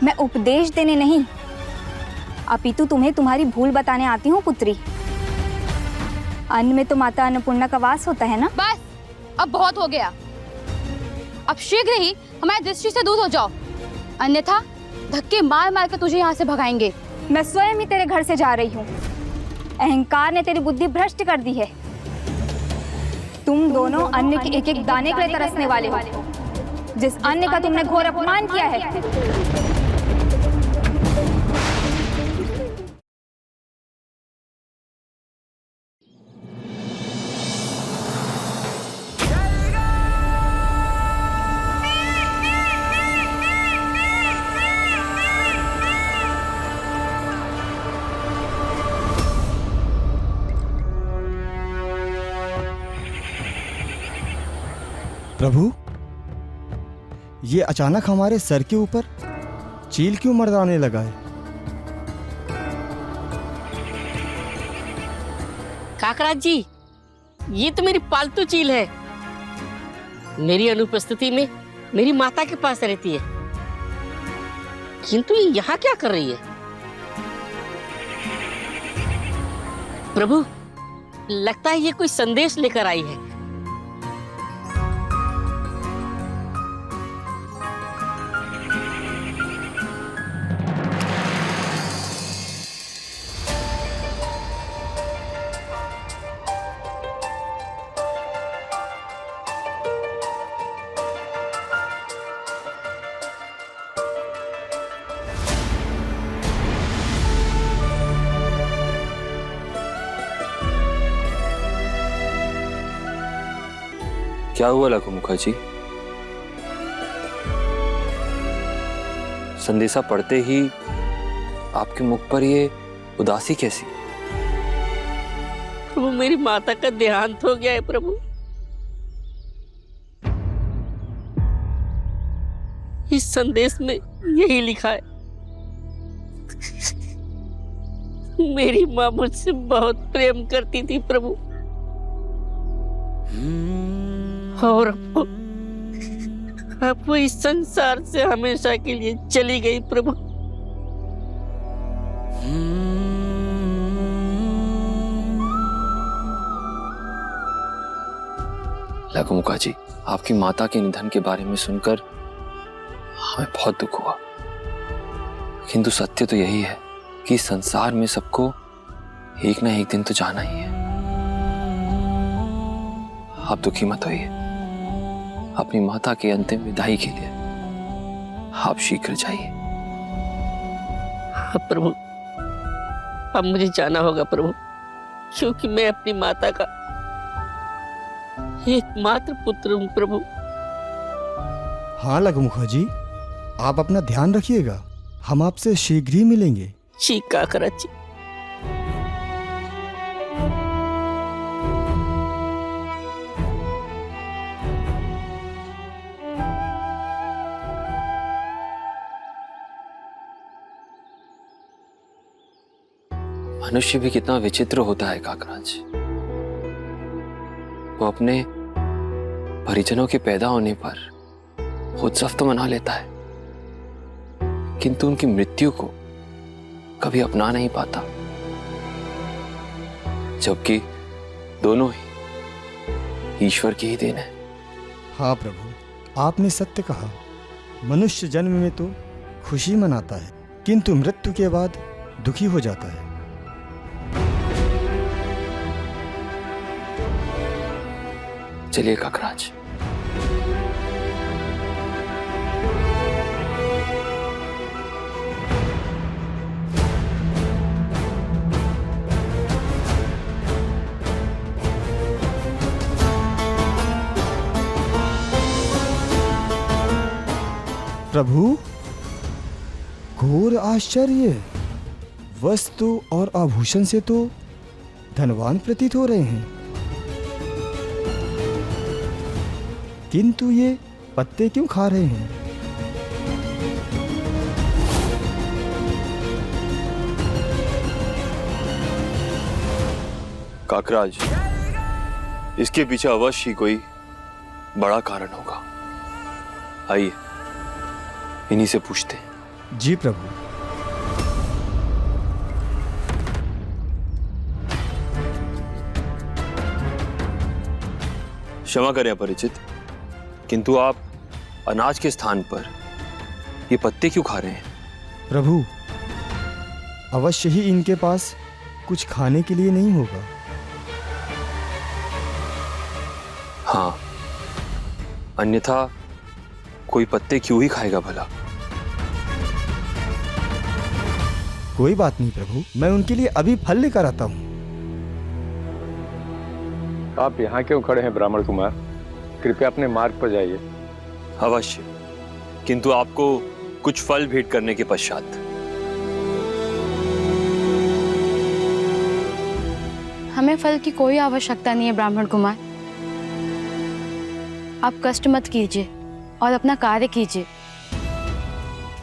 मैं उपदेश देने नहीं, अपितु तुम्हें तुम्हारी भूल बताने आती हूँ पुत्री। अन्न में तो माता अन्नपूर्णा का वास होता है ना। बस, अब बहुत हो गया। अब शीघ्र ही हमारी दृष्टि से दूर हो जाओ, अन्यथा धक्के मार मार कर तुझे यहाँ से भगाएंगे। मैं स्वयं ही तेरे घर से जा रही हूँ। अहंकार ने तेरी बुद्धि भ्रष्ट कर दी है। तुम दोनों अन्न के एक एक दाने के लिए तरसने वाले हो। जिस अन्न का तुमने घोर अपमान किया है। प्रभु, ये अचानक हमारे सर के ऊपर चील क्यों मर्दाने लगा है? काकराज जी, ये तो मेरी पालतू चील है। मेरी अनुपस्थिति में मेरी माता के पास रहती है, किंतु ये यहाँ क्या कर रही है? प्रभु, लगता है ये कोई संदेश लेकर आई है। क्या हुआ लघु मुखा जी? संदेशा पढ़ते ही आपके मुख पर ये उदासी कैसी? प्रभु, मेरी माता का देहांत हो गया है प्रभु। इस संदेश में यही लिखा है, मेरी माँ मुझसे बहुत प्रेम करती थी प्रभु, और अब वो इस संसार से हमेशा के लिए चली गई प्रभु। लघु मुखा जी, आपकी माता के निधन के बारे में सुनकर हमें बहुत दुख हुआ, किंतु सत्य तो यही है कि संसार में सबको एक ना एक दिन तो जाना ही है। आप दुखी मत होइए। अपनी माता के अंतिम विदाई के लिए आप शीघ्र जाइए। प्रभु, अब मुझे जाना होगा प्रभु, क्योंकि मैं अपनी माता का एकमात्र पुत्र हूं प्रभु। हाँ लघु मुखा जी, आप अपना ध्यान रखिएगा। हम आपसे शीघ्र ही मिलेंगे। जी काकराज जी। मनुष्य भी कितना विचित्र होता है काकराज। वो अपने परिजनों के पैदा होने पर उत्सव तो मना लेता है, किंतु उनकी मृत्यु को कभी अपना नहीं पाता, जबकि दोनों ही ईश्वर की ही देन है। हाँ प्रभु, आपने सत्य कहा। मनुष्य जन्म में तो खुशी मनाता है, किंतु मृत्यु के बाद दुखी हो जाता है। चलिए काकराज। प्रभु, घोर आश्चर्य! वस्तु और आभूषण से तो धनवान प्रतीत हो रहे हैं, किंतु ये पत्ते क्यों खा रहे हैं? काकराज, इसके पीछे अवश्य ही कोई बड़ा कारण होगा। आइए, इन्हीं से पूछते हैं। जी प्रभु। क्षमा करें अपरिचित, किंतु आप अनाज के स्थान पर ये पत्ते क्यों खा रहे हैं? प्रभु, अवश्य ही इनके पास कुछ खाने के लिए नहीं होगा। हाँ, अन्यथा कोई पत्ते क्यों ही खाएगा भला? कोई बात नहीं प्रभु, मैं उनके लिए अभी फल लेकर आता हूँ। आप यहाँ क्यों खड़े हैं ब्राह्मण कुमार? कृपया अपने मार्ग पर जाइए। अवश्य, किंतु आपको कुछ फल भेंट करने के पश्चात। हमें फल की कोई आवश्यकता नहीं है ब्राह्मण कुमार। आप कष्ट मत कीजिए और अपना कार्य कीजिए।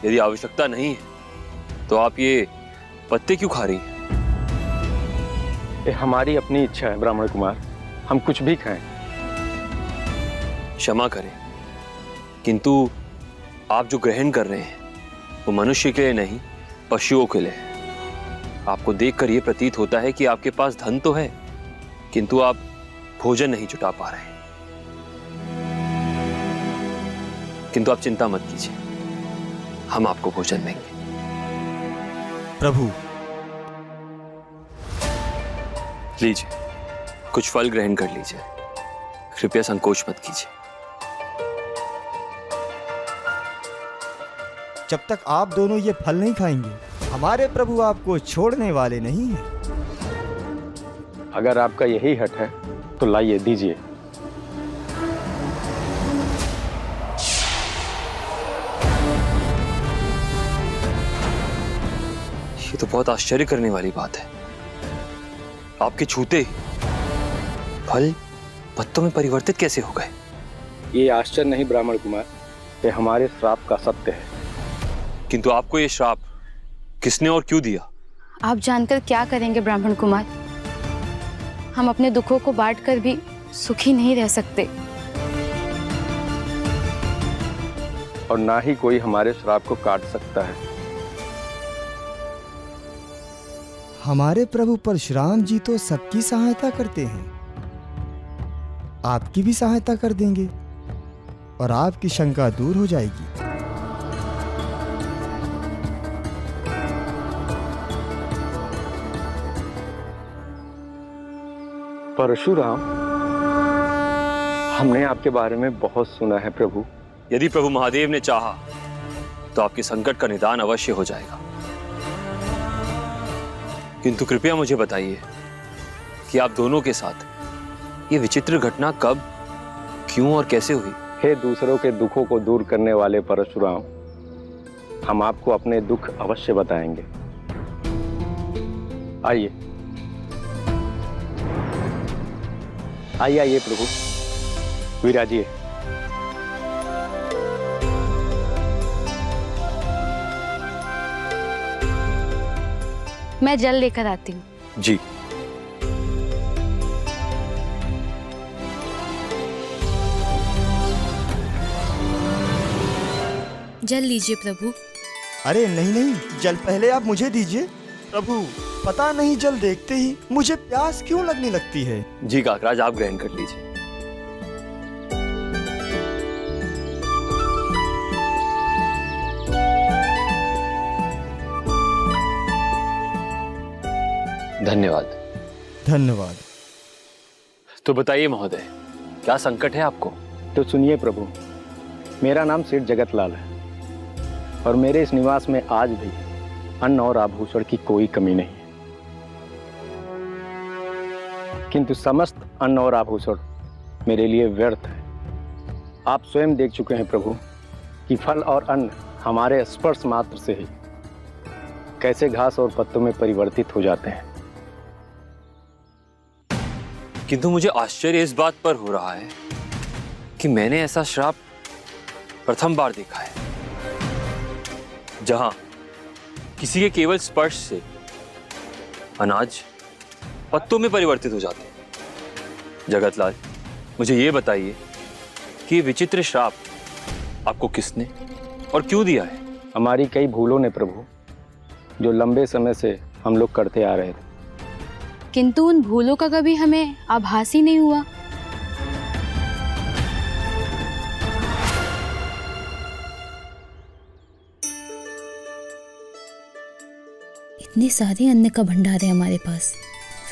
यदि आवश्यकता नहीं है तो आप ये पत्ते क्यों खा रही हैं? ये हमारी अपनी इच्छा है ब्राह्मण कुमार, हम कुछ भी खाएं। क्षमा करें, किंतु आप जो ग्रहण कर रहे हैं वो मनुष्य के लिए नहीं, पशुओं के लिए है। आपको देखकर ये प्रतीत होता है कि आपके पास धन तो है, किंतु आप भोजन नहीं जुटा पा रहे हैं। किंतु आप चिंता मत कीजिए, हम आपको भोजन देंगे। प्रभु, लीजिए, कुछ फल ग्रहण कर लीजिए। कृपया संकोच मत कीजिए। जब तक आप दोनों ये फल नहीं खाएंगे, हमारे प्रभु आपको छोड़ने वाले नहीं हैं। अगर आपका यही हट है तो लाइए, दीजिए। ये तो बहुत आश्चर्य करने वाली बात है। आपके छूते ही फल पत्तों में परिवर्तित कैसे हो गए? ये आश्चर्य नहीं ब्राह्मण कुमार, ये हमारे श्राप का सत्य है। किंतु आपको ये श्राप किसने और क्यों दिया? आप जानकर क्या करेंगे ब्राह्मण कुमार? हम अपने दुखों को बांटकर भी सुखी नहीं रह सकते। और ना ही कोई हमारे श्राप को काट सकता है। हमारे प्रभु परशुराम जी तो सबकी सहायता करते हैं, आपकी भी सहायता कर देंगे और आपकी शंका दूर हो जाएगी। परशुराम, हमने आपके बारे में बहुत सुना है प्रभु। यदि प्रभु महादेव ने चाहा तो आपके संकट का निदान अवश्य हो जाएगा। किंतु कृपया मुझे बताइए कि आप दोनों के साथ ये विचित्र घटना कब, क्यों और कैसे हुई? हे दूसरों के दुखों को दूर करने वाले परशुराम, हम आपको अपने दुख अवश्य बताएंगे। आइए आइए आइए प्रभु, विराजिए। मैं जल लेकर आती हूँ। जी। जल लीजिए प्रभु। अरे नहीं नहीं, जल पहले आप मुझे दीजिए। प्रभु, पता नहीं जल देखते ही मुझे प्यास क्यों लगने लगती है। जी काकराज, आप ग्रहण कर लीजिए। धन्यवाद। धन्यवाद। तो बताइए महोदय, क्या संकट है आपको? तो सुनिए प्रभु, मेरा नाम सेठ जगतलाल है और मेरे इस निवास में आज भी अन्न और आभूषण की कोई कमी नहीं है। किंतु समस्त अन्न और आभूषण मेरे लिए व्यर्थ है। आप स्वयं देख चुके हैं प्रभु कि फल और अन्न हमारे स्पर्श मात्र से ही कैसे घास और पत्तों में परिवर्तित हो जाते हैं। किंतु मुझे आश्चर्य इस बात पर हो रहा है कि मैंने ऐसा श्राप प्रथम बार देखा है, जहां किसी के केवल स्पर्श से अनाज पत्तों में परिवर्तित हो जाते हैं। जगतलाल, मुझे ये बताइए कि ये विचित्र श्राप आपको किसने और क्यों दिया है? हमारी कई भूलों ने प्रभु, जो लंबे समय से हम लोग करते आ रहे थे। किंतु उन भूलों का कभी हमें आभास ही नहीं हुआ। इतने सारे अन्न का भंडार है हमारे पास,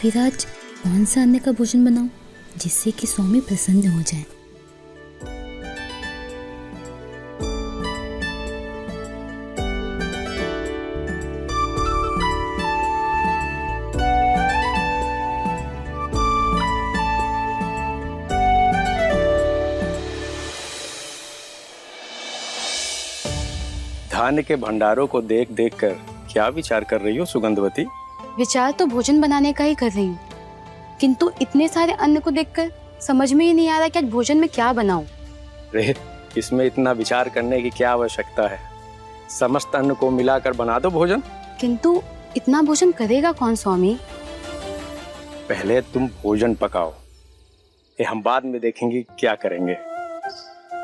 फिर आज कौन सा अन्न का भोजन बनाऊं जिससे कि स्वामी प्रसन्न हो जाएं। धान्य के भंडारों को देख देख कर क्या विचार कर रही हो सुगंधवती? विचार तो भोजन बनाने का ही कर रही हूँ, किंतु इतने सारे अन्न को देखकर समझ में ही नहीं आ रहा कि आज भोजन में क्या बनाऊं। रे, इसमें इतना विचार करने की क्या आवश्यकता है? समस्त अन्न को मिलाकर बना दो भोजन। किंतु इतना भोजन करेगा कौन स्वामी? पहले तुम भोजन पकाओ, ये हम बाद में देखेंगे क्या करेंगे।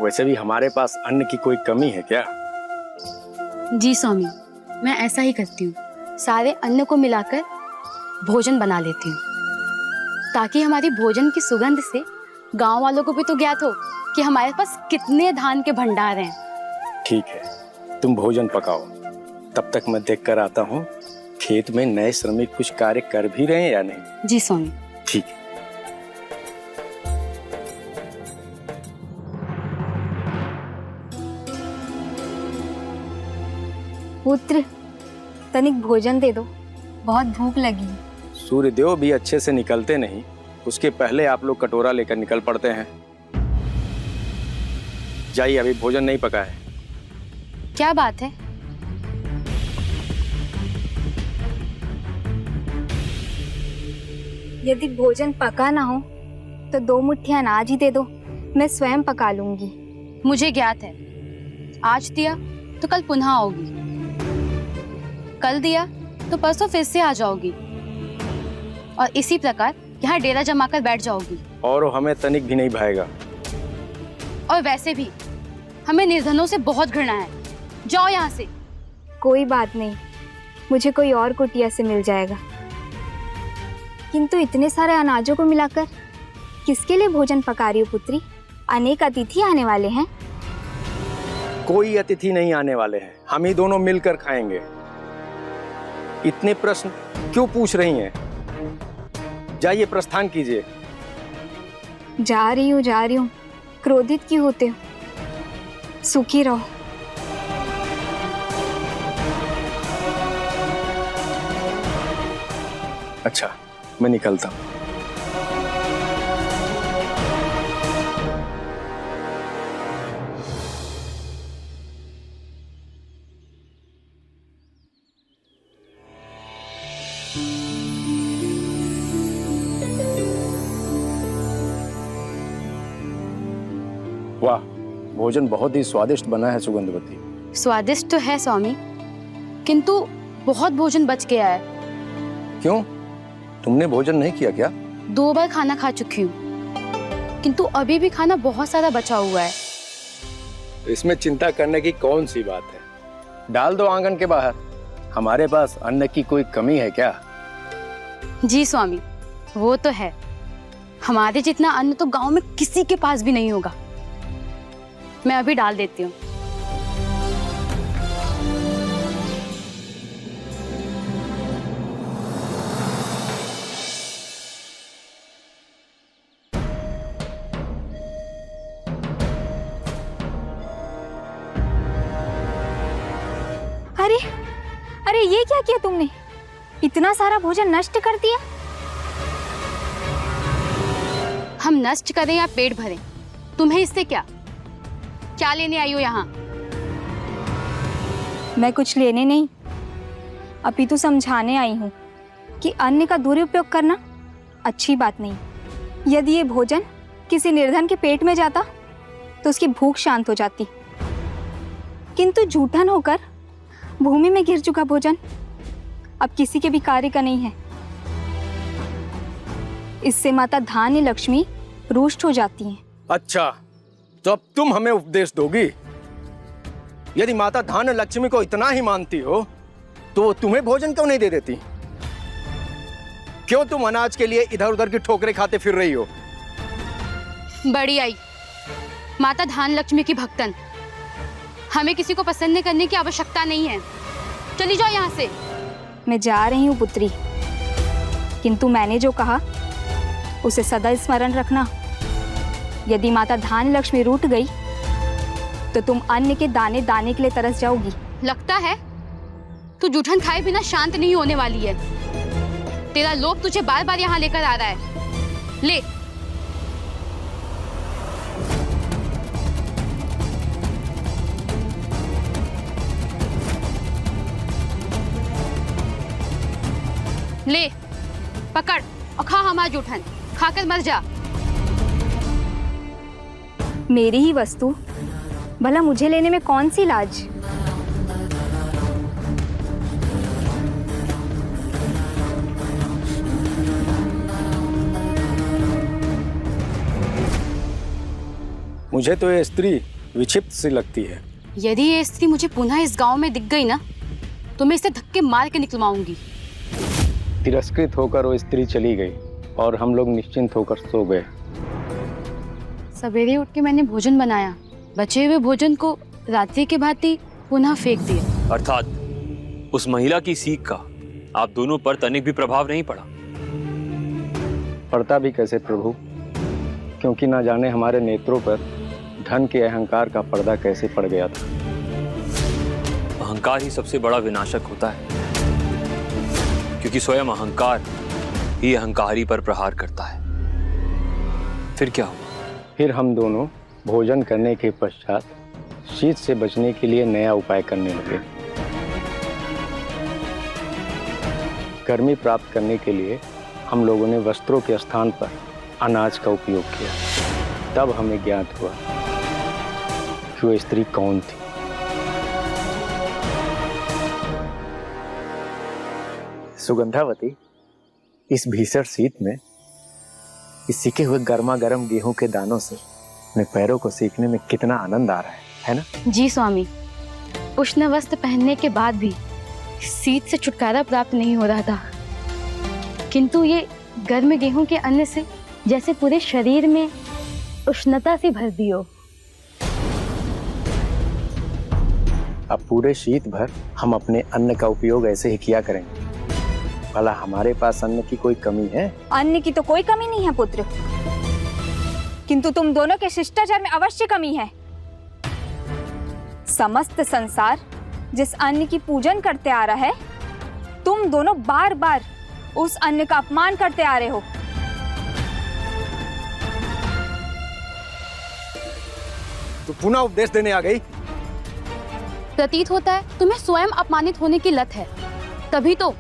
वैसे भी हमारे पास अन्न की कोई कमी है क्या? जी स्वामी, मैं ऐसा ही करती हूँ, सारे अन्न को मिलाकर भोजन बना लेती हूँ, ताकि हमारी भोजन की सुगंध से गांव वालों को भी तो ज्ञात हो कि हमारे पास कितने धान के भंडार हैं। ठीक है, तुम भोजन पकाओ, तब तक मैं देख कर आता हूँ खेत में नए श्रमिक कुछ कार्य कर भी रहे हैं या नहीं। जी स्वामी। ठीक है। पुत्र, तनिक भोजन दे दो, बहुत भूख लगी। सूर्यदेव भी अच्छे से निकलते नहीं, उसके पहले आप लोग कटोरा लेकर निकल पड़ते हैं। जाइए, अभी भोजन नहीं पका है। क्या बात है? यदि भोजन पका ना हो तो 2 मुट्ठी अनाज ही दे दो, मैं स्वयं पका लूंगी। मुझे ज्ञात है, आज दिया तो कल पुनः आओगी, कल दिया तो परसों फिर से आ जाओगी, और इसी प्रकार यहाँ डेरा जमाकर बैठ जाओगी। और हमें तनिक भी नहीं भाएगा। और वैसे भी हमें निर्धनों से बहुत घृणा है, जाओ यहाँ से। कोई बात नहीं, मुझे कोई और कुटिया से मिल जाएगा। किंतु इतने सारे अनाजों को मिलाकर किसके लिए भोजन पका रही हो पुत्री? अनेक अतिथि आने वाले हैं। कोई अतिथि नहीं आने वाले हैं, हम ही दोनों मिलकर खाएंगे। इतने प्रश्न क्यों पूछ रही हैं? जाइए, प्रस्थान कीजिए। जा रही हूँ, क्रोधित क्यों होते हो? सुखी रहो। अच्छा, मैं निकलता हूँ। वाह, भोजन बहुत ही स्वादिष्ट बना है सुगंधवती। स्वादिष्ट तो है स्वामी, किंतु बहुत भोजन बच गया है। क्यों, तुमने भोजन नहीं किया क्या? 2 बार खाना खा चुकी हूँ, किंतु अभी भी खाना बहुत सारा बचा हुआ है। इसमें चिंता करने की कौन सी बात है? डाल दो आंगन के बाहर। हमारे पास अन्न की कोई कमी है क्या? जी स्वामी, वो तो है। हमारे जितना अन्न तो गांव में किसी के पास भी नहीं होगा। मैं अभी डाल देती हूँ। अरे ये क्या किया तुमने? इतना सारा भोजन नष्ट कर दिया। हम नष्ट करें या पेट भरें, तुम्हें इससे क्या? क्या लेने आई हो यहाँ? मैं कुछ लेने नहीं, अपितु समझाने आई हूँ कि अन्न का दुरुपयोग करना अच्छी बात नहीं। यदि ये भोजन किसी निर्धन के पेट में जाता तो उसकी भूख शांत हो जाती, किंतु जूठन होकर भूमि में गिर चुका भोजन अब किसी के भी कार्य का नहीं है। इससे माता धान्य लक्ष्मी रुष्ट हो जाती हैं। अच्छा, तो अब तुम हमें उपदेश दोगी? यदि माता धान्य लक्ष्मी को इतना ही मानती हो तो वो तुम्हें भोजन क्यों नहीं दे देती? क्यों तुम अनाज के लिए इधर उधर की ठोकरें खाते फिर रही हो? बड़ी आई, माता धान लक्ष्मी की भक्तन, हमें किसी को पसंद करने की आवश्यकता नहीं है। चली जाओ यहाँ से। मैं जा रही हूँ पुत्री, किंतु मैंने जो कहा उसे सदा स्मरण रखना। यदि माता धान लक्ष्मी रूठ गई तो तुम अन्न के दाने दाने के लिए तरस जाओगी। लगता है तू जूठन खाए बिना शांत नहीं होने वाली है। तेरा लोभ तुझे बार बार यहाँ लेकर आ रहा है। ले। ले, पकड़ और खा हमारा जूठन, खाकर मर जा। मेरी ही वस्तु, भला मुझे लेने में कौन सी लाज? मुझे तो ये स्त्री विक्षिप्त सी लगती है। यदि ये स्त्री मुझे पुनः इस गांव में दिख गई ना तो मैं इसे धक्के मार के निकलवाऊंगी। तिरस्कृत होकर वो स्त्री चली गई और हम लोग निश्चिंत होकर सो गए। सवेरे उठ के मैंने भोजन बनाया, बचे हुए भोजन को रात्रि के भांति पुनः फेंक दिया। अर्थात उस महिला की सीख का आप दोनों पर तनिक भी प्रभाव नहीं पड़ा? पड़ता भी कैसे प्रभु, क्योंकि ना जाने हमारे नेत्रों पर धन के अहंकार का पर्दा कैसे पड़ गया था। अहंकार ही सबसे बड़ा विनाशक होता है, क्योंकि स्वयं अहंकार ही अहंकारी पर प्रहार करता है। फिर क्या हुआ? फिर हम दोनों भोजन करने के पश्चात शीत से बचने के लिए नया उपाय करने लगे। गर्मी प्राप्त करने के लिए हम लोगों ने वस्त्रों के स्थान पर अनाज का उपयोग किया। तब हमें ज्ञात हुआ कि वो स्त्री कौन थी। सुगंधावती, इस भीषण शीत में इस सीखे हुए गर्मा गर्म गेहूं के दानों से अपने पैरों को सेकने में कितना आनंद आ रहा है ना? जी स्वामी, उष्ण वस्त्र पहनने के बाद भी शीत से छुटकारा प्राप्त नहीं हो रहा था, किंतु ये गर्म गेहूं के अन्न से जैसे पूरे शरीर में उष्णता सी भर दी हो। अब पूरे शीत भर हम अपने अन्न का उपयोग ऐसे ही किया करेंगे। भला हमारे पास अन्न की कोई कमी है? अन्न की तो कोई कमी नहीं है पुत्र, किंतु तुम दोनों के शिष्टाचार में अवश्य कमी है। समस्त संसार जिस अन्न की पूजन करते आ रहा है, तुम दोनों बार बार उस अन्न का अपमान करते आ रहे हो। तो पुनः उपदेश देने आ गई? प्रतीत होता है तुम्हें स्वयं अपमानित होने की लत है, तभी तो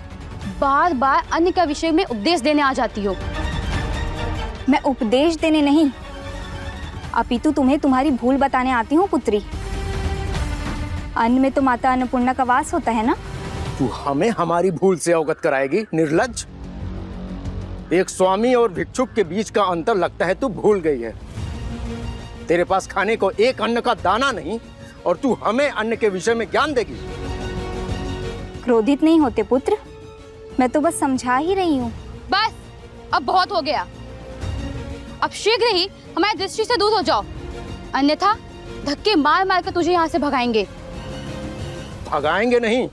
बार बार अन्य का विषय में उपदेश देने आ जाती हो। मैं उपदेश देने नहीं, अपितु तुम्हें तुम्हारी भूल बताने आती हूँ पुत्री। अन्न में तो माता अन्नपूर्णा का वास होता है ना। तू हमें हमारी भूल से अवगत कराएगी? निर्लज्ज! एक स्वामी और भिक्षुक के बीच का अंतर लगता है तू भूल गई है। तेरे पास खाने को एक अन्न का दाना नहीं और तू हमें अन्न के विषय में ज्ञान देगी। क्रोधित नहीं होते पुत्र, मैं तो बस समझा ही रही हूँ। बस, अब बहुत हो गया। अब शीघ्र ही हमारी दृष्टि से दूर हो जाओ, अन्यथा धक्के मार मार कर तुझे यहाँ से भगाएंगे। भगाएंगे नहीं,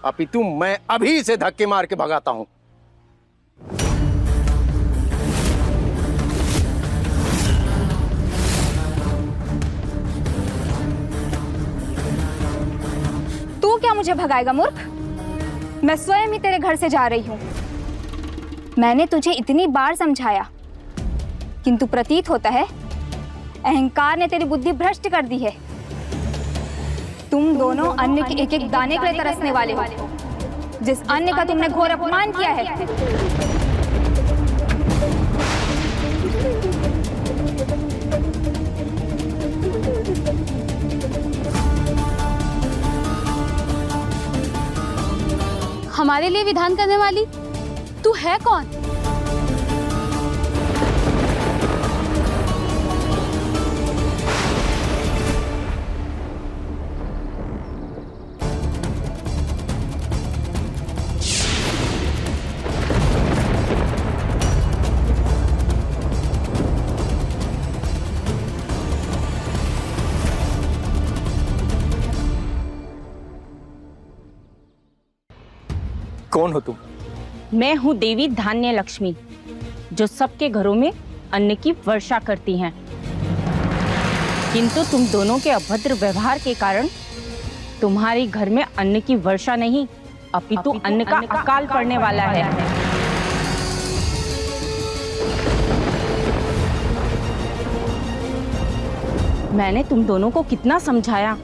अपितु मैं अभी इसे धक्के मार के भगाता हूँ। तू क्या मुझे भगाएगा मूर्ख? मैं स्वयं ही तेरे घर से जा रही हूँ। मैंने तुझे इतनी बार समझाया, किंतु प्रतीत होता है अहंकार ने तेरी बुद्धि भ्रष्ट कर दी है। तुम दोनों अन्न के एक एक दाने के लिए तरसने वाले हो, जिस अन्न का तुमने घोर अपमान किया है। हमारे लिए विधान करने वाली तू है कौन? कौन हो तुम? मैं हूँ देवी धान्य लक्ष्मी, जो सबके घरों में अन्न की वर्षा करती हैं। किंतु तुम दोनों के अभद्र व्यवहार के कारण तुम्हारे घर में अन्न की वर्षा नहीं, अपितु अन्न का अकाल पड़ने वाला है। मैंने तुम दोनों को कितना समझाया,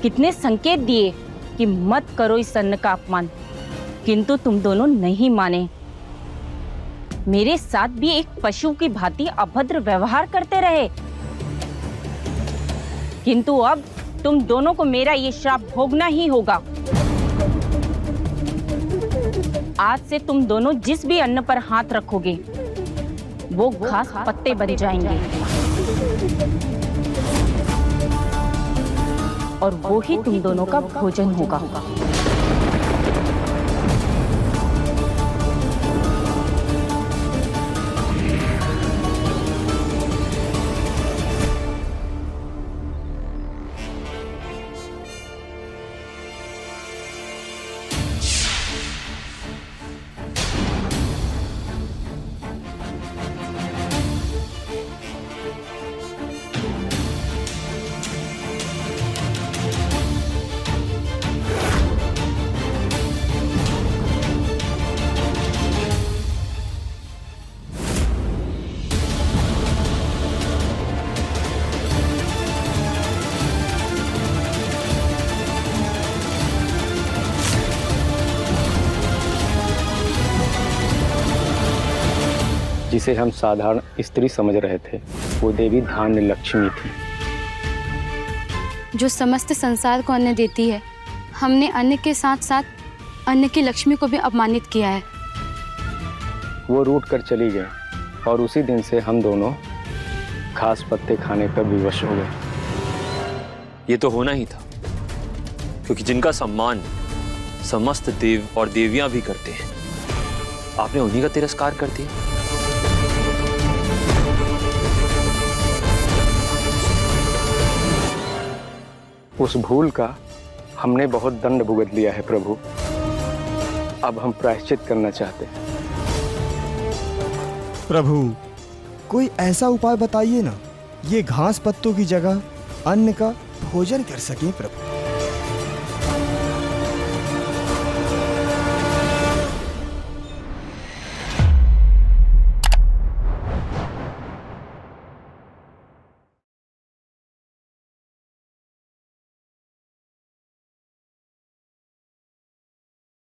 कितने संकेत दिए कि मत करो इस अन्न का अपमान, किंतु तुम दोनों नहीं माने। मेरे साथ भी एक पशु की भांति अभद्र व्यवहार करते रहे। किंतु अब तुम दोनों को मेरा ये श्राप भोगना ही होगा। आज से तुम दोनों जिस भी अन्न पर हाथ रखोगे वो घास पत्ते बन जाएंगे और वो ही तुम दोनों का भोजन होगा। जिसे हम साधारण स्त्री समझ रहे थे, वो देवी धान्य लक्ष्मी थी। जो समस्त संसार को अन्न देती है, हमने अन्न के साथ साथ अन्न की लक्ष्मी को भी अपमानित किया है। वो रूठ कर चली गई और उसी दिन से हम दोनों घास पत्ते खाने पर विवश हो गए। ये तो होना ही था, क्योंकि जिनका सम्मान समस्त देव और देवियां भी करते हैं, आपने उन्हीं का तिरस्कार कर दिया। उस भूल का हमने बहुत दंड भुगत लिया है प्रभु। अब हम प्रायश्चित करना चाहते हैं। प्रभु, कोई ऐसा उपाय बताइए ना, ये घास पत्तों की जगह अन्न का भोजन कर सकें प्रभु।